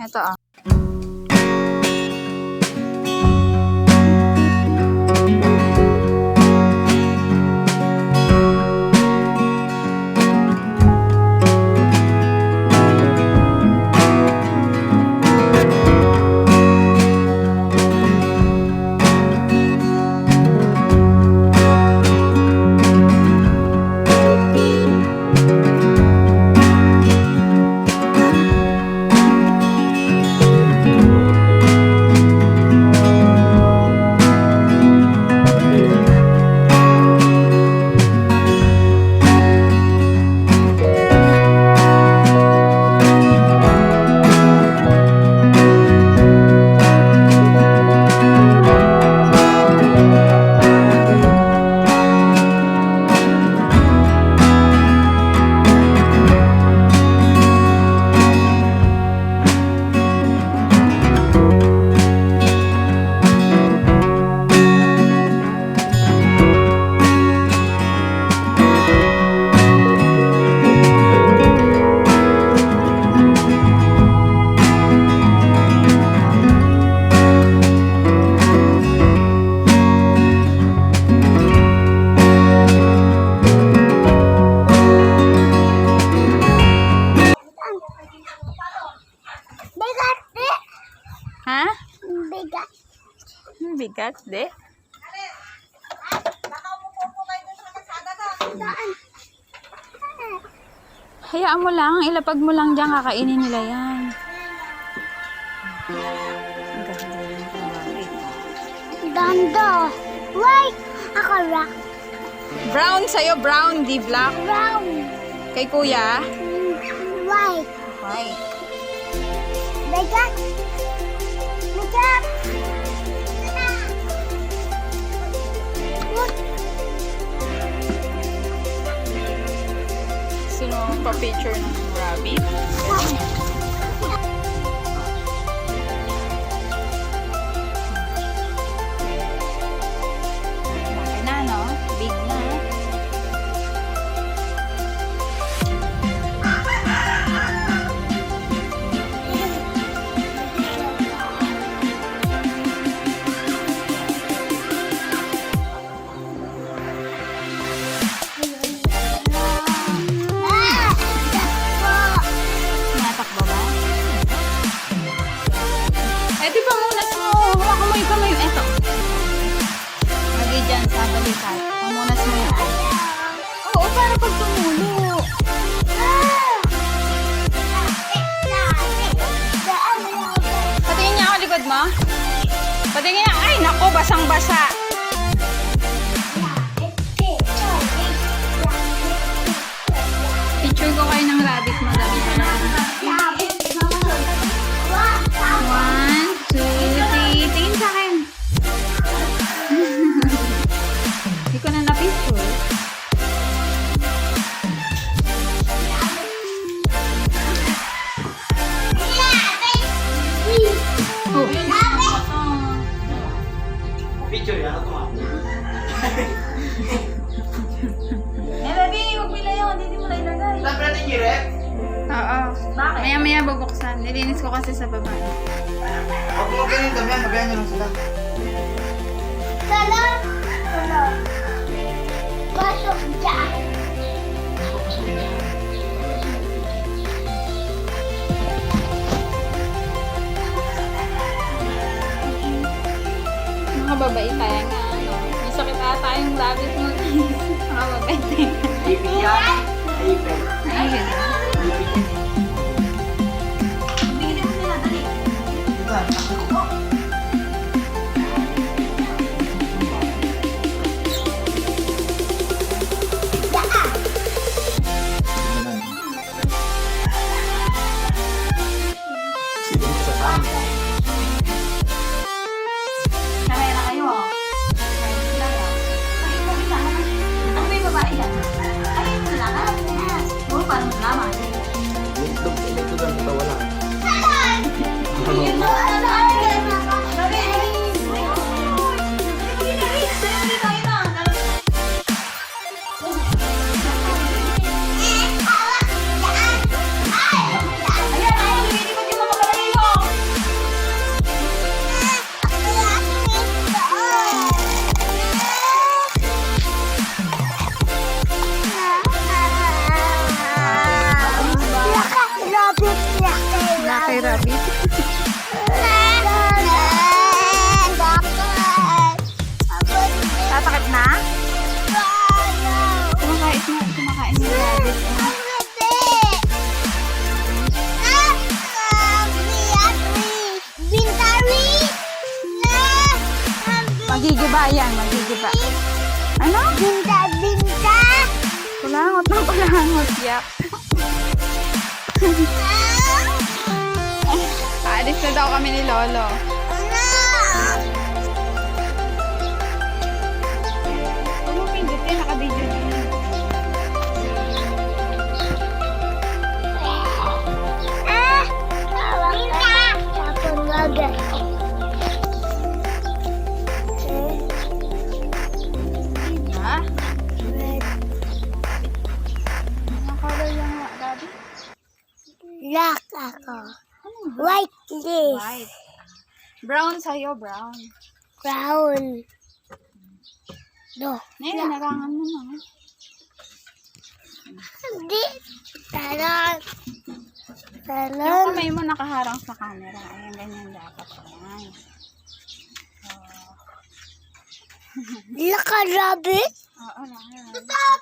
Ito ah. Ha? Bigat. Bigat, de. Hayaan mo lang, ilapag mo lang dyan, kakainin nila yan. Ganda. White. Ako rock. Brown sa'yo, brown, di black. Brown. Kay kuya? White. White. Bigat. Bigat. Sino ang pa-picture ng rabbit? Laki na, no? Big na. Natakbo ba? Eh, di ba munas mo? Hawakan mo yung kamay. Eto. Lagay dyan sa balikat. Pamunas mo yun. Oo, para pag tumulo. Patingin niya ako likod mo. Patingin niya. Ay, nako, basang-basa. Picture ko kayo ng rabbit mo. Dami ka na. 1, 2, 3. Tingin sa akin. Hindi ko na na-picture. Oh. Picture yan, ito nga. Eh, baby, huwag bila yun. Hindi mo na ilagay. Saan natin yung rep? Oo. Bakit? Maya-maya bubuksan. Nilinis ko kasi sa baba. Huwag mo ganyan, damihan, magayan nyo lang sila. Salon. Salon. Pasok dyan. Mga babae tayo nga, ano. May sakit ata yung rabbit mo. Mga babae tayo. Ipin yan. Ipin. Ayun. Bigyan mo sila, dali. Diba? Kamay na kayo, oh. Ay, ikaw, ikaw. Ano ba yung babae yan? Ay, ito lang, ah. Oh, parang Giba yan, magigiba. Ano? Binta, binta. Kulangot na kulangot, yak. Aalis na daw kami ni Lolo. Huwag mo pindutin, naka-video din. Binta. Tapon laga. Ha? Anong color yung daddy? Black ako. White this. White. Brown sa'yo, brown. Brown. No. Ngayon, inarangan mo na. Hindi. Taran. Yung Taran. kamay mo nakaharang sa camera. Ayan, ganyan dapat. Ayan. Laka rabbit. Oo, na. Stop.